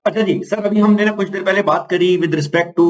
अच्छा जी, सर अभी हमने ना कुछ देर पहले बात करी with respect to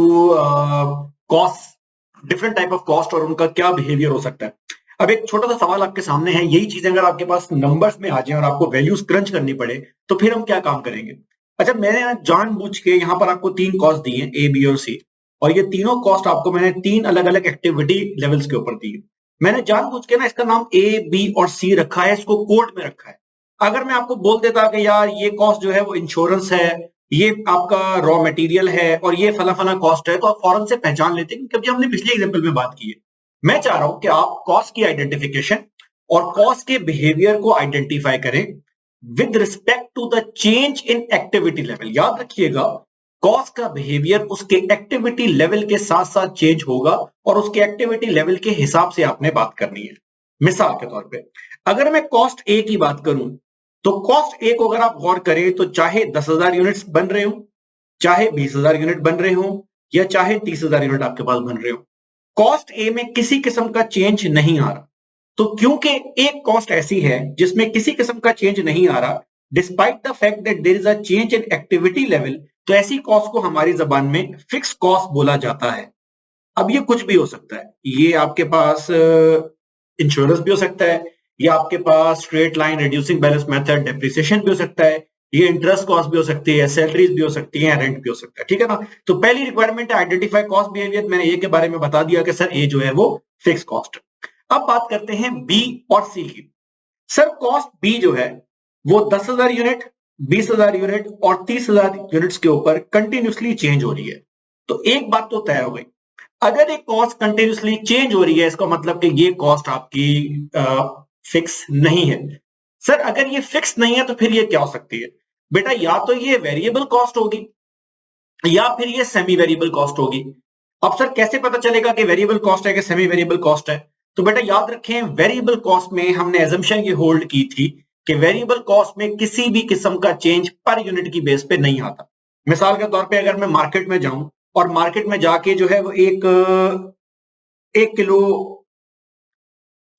cost, different type of cost और उनका क्या बिहेवियर हो सकता है। अब एक छोटा सा सवाल आपके सामने है, यही चीजें अगर आपके पास नंबर्स में आ जाए और आपको वैल्यूज क्रंच करनी पड़े, तो फिर हम क्या काम करेंगे? अच्छा, मैंने ना जानबूझ के यहाँ पर आपको 3 कॉस्ट दी हैं, ए, बी और सी, और ये तीनों कॉस्ट आपको मैंने 3 अलग-अलग एक्टिविटी लेवल्स के ऊपर दी है। मैंने जानबूझ के ना इसका नाम ए, बी और सी रखा है, इसको कोड में रखा है। अगर मैं आपको बोल देता कि यार ये कॉस्ट जो है वो इंश्योरेंस है, ये आपका रॉ मटेरियल है और ये फला-फला कॉस्ट है, तो आप फौरन से पहचान लेते हैं क्योंकि हमने पिछले एग्जांपल में बात की है। मैं चाह रहा हूं कि आप कॉस्ट की आइडेंटिफिकेशन और कॉस्ट के बिहेवियर को आइडेंटिफाई करें with respect to the change in activity level. याद रखिएगा, कॉस्ट का बिहेवियर उसके एक्टिविटी लेवल के साथ-साथ चेंज होगा और उसके एक्टिविटी लेवल के हिसाब से आपने बात करनी है। मिसाल के तौर पे, अगर मैं कॉस्ट ए की बात करूं, तो कॉस्ट ए को अगर आप गौर करें तो चाहे 10,000 यूनिट्स बन रहे हो, चाहे 20,000 यूनिट बन रहे हो या चाहे 30,000 यूनिट आपके पास बन रहे हो, कॉस्ट ए में किसी किस्म का चेंज नहीं आ रहा। तो क्योंकि एक कॉस्ट ऐसी है जिसमें किसी किस्म का चेंज नहीं आ रहा, despite the fact that there is a change in activity level, तो ऐसी कॉस्ट को हमारी जबान में फिक्स कॉस्ट बोला जाता है। अब ये कुछ भी हो सकता है, ये आपके पास इंश्योरेंस भी हो सकता है, या आपके पास straight line reducing balance method depreciation भी हो सकता है, ये इंटरेस्ट कॉस्ट भी हो सकती है, सैलरीज भी हो सकती है, रेंट भी हो सकता है, ठीक है ना? तो पहली रिक्वायरमेंट है आइडेंटिफाई कॉस्ट बिहेवियर। मैंने ए के बारे में बता दिया कि सर ए जो है वो फिक्स कॉस्ट। अब बात करते हैं बी और सी की। सर कॉस्ट बी जो है वो 10,000 यूनिट, 20,000 यूनिट और 30,000 यूनिट्स के ऊपर कंटिन्यूसली चेंज हो रही है। तो एक बात तो तय हो गई, अगर एक कॉस्ट कंटिन्यूसली चेंज हो रही है, इसका मतलब कि ये कॉस्ट आपकी फिक्स नहीं है। सर अगर ये फिक्स नहीं है तो फिर ये क्या हो सकती है? बेटा या तो ये वेरिएबल कॉस्ट होगी या फिर ये सेमी वेरिएबल कॉस्ट होगी। अब सर कैसे पता चलेगा कि वेरिएबल कॉस्ट है कि सेमी वेरिएबल कॉस्ट है? तो बेटा याद रखें, वेरिएबल कॉस्ट में हमने एजम्पशन ये होल्ड की थी कि वेरिएबल कॉस्ट में किसी भी किस्म का चेंज पर यूनिट की बेस पे नहीं आता। मिसाल के तौर पे अगर मैं मार्केट में जाऊं और मार्केट में जाके जो है वो एक किलो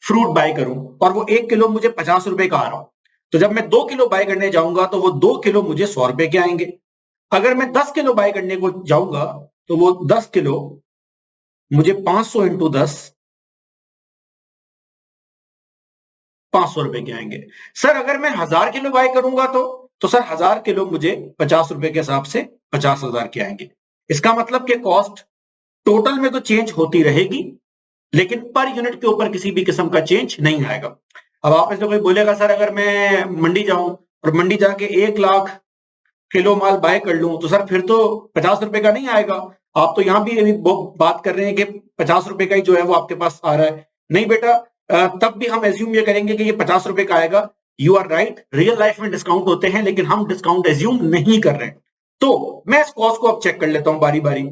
फ्रूट बाय करूं और वो 1 किलो मुझे 50 रुपए का आ रहा हो, तो जब मैं 2 किलो बाय करने जाऊंगा तो वो 2 किलो मुझे 100 रुपए के आएंगे। अगर मैं 10 किलो बाय करने को जाऊंगा तो वो 10 किलो मुझे 500 इंटू 10 500 रुपए के आएंगे। सर अगर मैं 1000 किलो बाय करूंगा तो सर 1000 किलो मुझे 50 रुपए के हिसाब से 50,000 के आएंगे। इसका मतलब कि कॉस्ट टोटल में तो चेंज होती रहेगी, लेकिन पर यूनिट के ऊपर किसी भी किस्म का चेंज नहीं आएगा। अब आप में से कोई बोलेगा सर अगर मैं मंडी जाऊं और मंडी जाके 1 लाख किलो माल बाय कर लूं तो सर फिर तो 50 रुपए का नहीं आएगा। आप तो यहां भी अभी बात कर रहे हैं कि 50 रुपए का ही जो है वो आपके पास आ रहा है। नहीं बेटा, तब भी हम एज्यूम ये करेंगे कि ये 50 रुपए का आएगा। You are right, real life में डिस्काउंट होते हैं लेकिन हम डिस्काउंट एज्यूम नहीं कर रहे हैं। तो मैं इस कॉस्ट को अब चेक कर लेता हूं बारी बारी।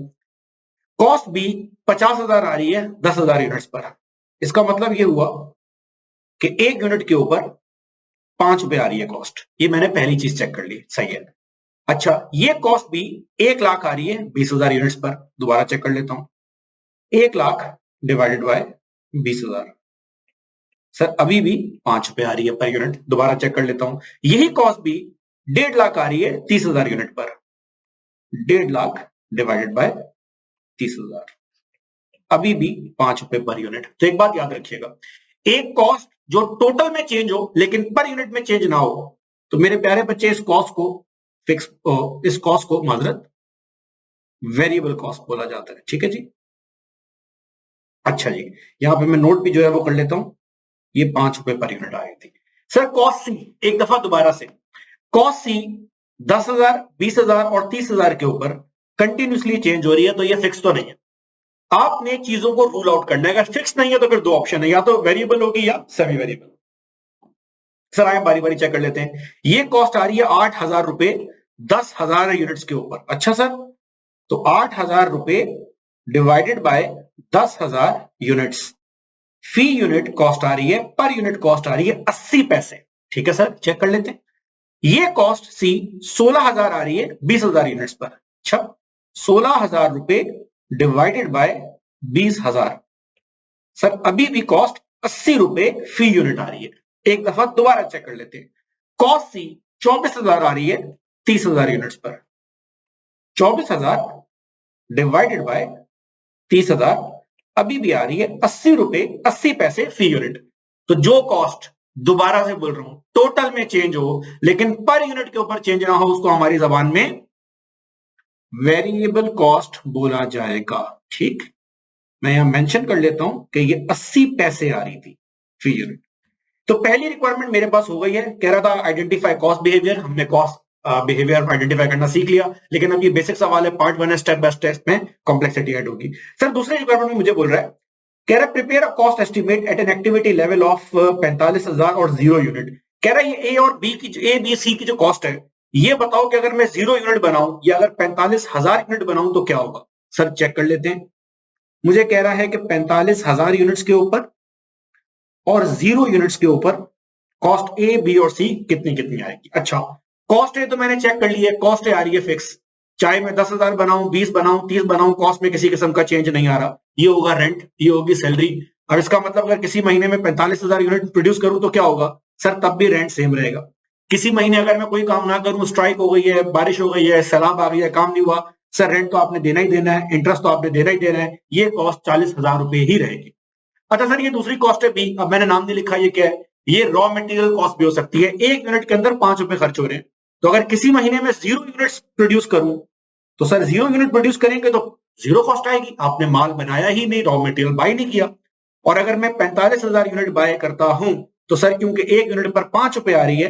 कॉस्ट बी 50,000 आ रही है 10,000 यूनिट्स पर। इसका मतलब ये हुआ कि 1 यूनिट के ऊपर 5 रुपए आ रही है कॉस्ट। ये मैंने पहली चीज चेक कर ली, सही है। अच्छा, ये कॉस्ट भी 1 लाख आ रही है 20,000 यूनिट्स पर। दोबारा चेक कर लेता हूं, 1 लाख डिवाइडेड बाय 20,000। सर अभी भी 5 रुपए आ रही है पर यूनिट। दोबारा चेक कर लेता हूं, यही कॉस्ट भी 1.5 लाख आ रही है 30,000 यूनिट पर। 1.5 लाख डिवाइडेड बाय 30,000, अभी भी 5 रुपए पर यूनिट। तो एक बात याद रखिएगा, एक कॉस्ट जो टोटल में चेंज हो लेकिन पर यूनिट में चेंज ना हो, तो मेरे प्यारे बच्चे इस कॉस्ट को माजरत वेरिएबल कॉस्ट बोला जाता है। ठीक है जी। अच्छा जी, यहां पे मैं नोट भी जो है वो कर लेता हूं, ये 5 रुपए पर यूनिट आ रही थी। सर कॉस्ट सी, एक दफा दोबारा से, कॉस्ट सी 10,000, 20,000 और 30,000 के ऊपर कंटिन्यूसली चेंज हो रही है, तो ये फिक्स तो नहीं है। आपने चीजों को रूल आउट करना है। अगर फिक्स नहीं है तो फिर 2 ऑप्शन है, या तो वेरिएबल होगी या सेमी वेरिएबल। सर आए बारी बारी चेक कर लेते हैं। ये कॉस्ट आ रही है 8,000 रुपए 10,000 यूनिट्स के ऊपर। अच्छा सर, तो 8,000 रुपए डिवाइडेड बाय 10,000 यूनिट्स, फी यूनिट कॉस्ट आ रही है, पर यूनिट कॉस्ट आ रही है 80 पैसे। ठीक है सर, चेक कर लेते हैं। ये कॉस्ट सी 16,000 आ रही है 20,000 यूनिट्स पर। अच्छा, 16,000 रुपए डिवाइडेड बाय 20,000। सर अभी भी कॉस्ट 80 रुपए फी यूनिट आ रही है। एक दफा दोबारा चेक कर लेते हैं। कॉस्ट सी 24,000 आ रही है 30,000 यूनिट्स पर। 24,000 डिवाइडेड बाय 30,000 अभी भी आ रही है 80 रुपए 80 पैसे फी यूनिट। तो जो कॉस्ट, दोबारा से बोल रहा हूं, टोटल में चेंज हो लेकिन पर यूनिट के ऊपर चेंज ना हो, उसको हमारी जबान में वेरिएबल कॉस्ट बोला जाएगा। ठीक, मैं यहां मेंशन कर लेता हूं कि ये 80 पैसे आ रही थी फी यूनिट। तो पहली रिक्वायरमेंट मेरे पास हो गई है। कह रहा था आइडेंटिफाई कॉस्ट बिहेवियर, हमने कॉस्ट बिहेवियर आइडेंटिफाई करना सीख लिया, लेकिन अब ये बेसिक सवाल है, पार्ट 1 है, स्टेप बाय स्टेप में कॉम्प्लेक्सिटी ऐड होगी। सर दूसरी रिक्वायरमेंट में मुझे बोल रहा है, कह रहा है prepare a cost estimate at an activity level of 45,000 और 0 यूनिट। कह रहा है ये ए और बी की, ए बी सी की जो कॉस्ट है, ये बताओ कि अगर मैं 0 यूनिट बनाऊं या अगर 45,000 यूनिट बनाऊं तो क्या होगा। सर चेक कर लेते हैं। मुझे कह रहा है कि 45,000 यूनिट्स के ऊपर और 0 यूनिट्स के ऊपर कॉस्ट ए बी और सी कितनी कितनी आएगी। अच्छा, कॉस्ट ए तो मैंने चेक कर ली है, कॉस्ट ए आ रही है फिक्स, चाहे मैं 10,000 बनाऊं, 20 बनाऊं, 30 बनाऊं, कॉस्ट में किसी किस्म का चेंज नहीं आ रहा। ये होगा रेंट, ये होगी सैलरी। अब इसका मतलब अगर किसी महीने में 45,000 यूनिट प्रोड्यूस करूं तो क्या होगा सर, तब भी रेंट सेम रहेगा। किसी महीने अगर मैं कोई काम ना करूं, स्ट्राइक हो गई है, बारिश हो गई है, सैलाब आ गई है, काम नहीं हुआ, सर रेंट तो आपने देना ही देना है, इंटरेस्ट तो आपने देना ही देना है, ये कॉस्ट 40,000 रुपए ही रहेगी। अच्छा सर, ये दूसरी कॉस्ट है बी, अब मैंने नाम नहीं लिखा, ये क्या है, ये रॉ मटेरियल कॉस्ट भी हो सकती है। एक यूनिट के अंदर 5 रुपए खर्च हो रहे हैं, तो अगर किसी महीने में 0 यूनिट्स प्रोड्यूस करूं तो सर 0 यूनिट प्रोड्यूस करेंगे तो 0 कॉस्ट आएगी, आपने माल बनाया ही नहीं, रॉ मटेरियल बाय नहीं किया। और अगर मैं 45,000 यूनिट बाय करता हूं तो सर क्योंकि एक यूनिट पर 5 रुपए आ रही है,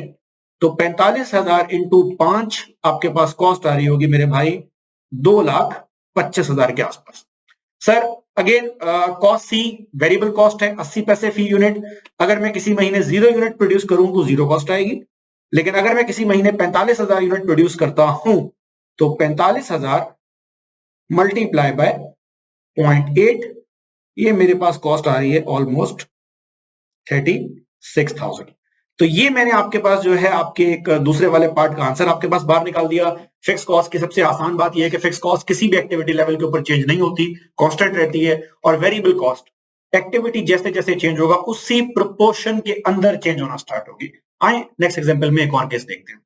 तो 45,000 इंटू 5 आपके पास कॉस्ट आ रही होगी मेरे भाई 2,25,000 के आसपास। Sir again cost see variable cost है, 80 पैसे फी यूनिट। अगर मैं किसी महीने 0 यूनिट प्रोड्यूस करूं तो 0 कॉस्ट आएगी, लेकिन अगर मैं किसी महीने 45,000 यूनिट प्रोड्यूस करता हूं तो 45,000 मल्टीप्लाई बाय 0.8, ये मेरे पास कॉस्ट आ रही है ऑलमोस्ट 36,000। तो ये मैंने आपके पास जो है आपके एक दूसरे वाले पार्ट का आंसर आपके पास बाहर निकाल दिया। फिक्स कॉस्ट की सबसे आसान बात यह है कि फिक्स कॉस्ट किसी भी एक्टिविटी लेवल के ऊपर चेंज नहीं होती, कांस्टेंट रहती है। और वेरिएबल कॉस्ट एक्टिविटी जैसे जैसे चेंज होगा उसी प्रोपोर्शन के अंदर चेंज होना स्टार्ट होगी। आए नेक्स्ट एग्जांपल में एक और केस देखते हैं।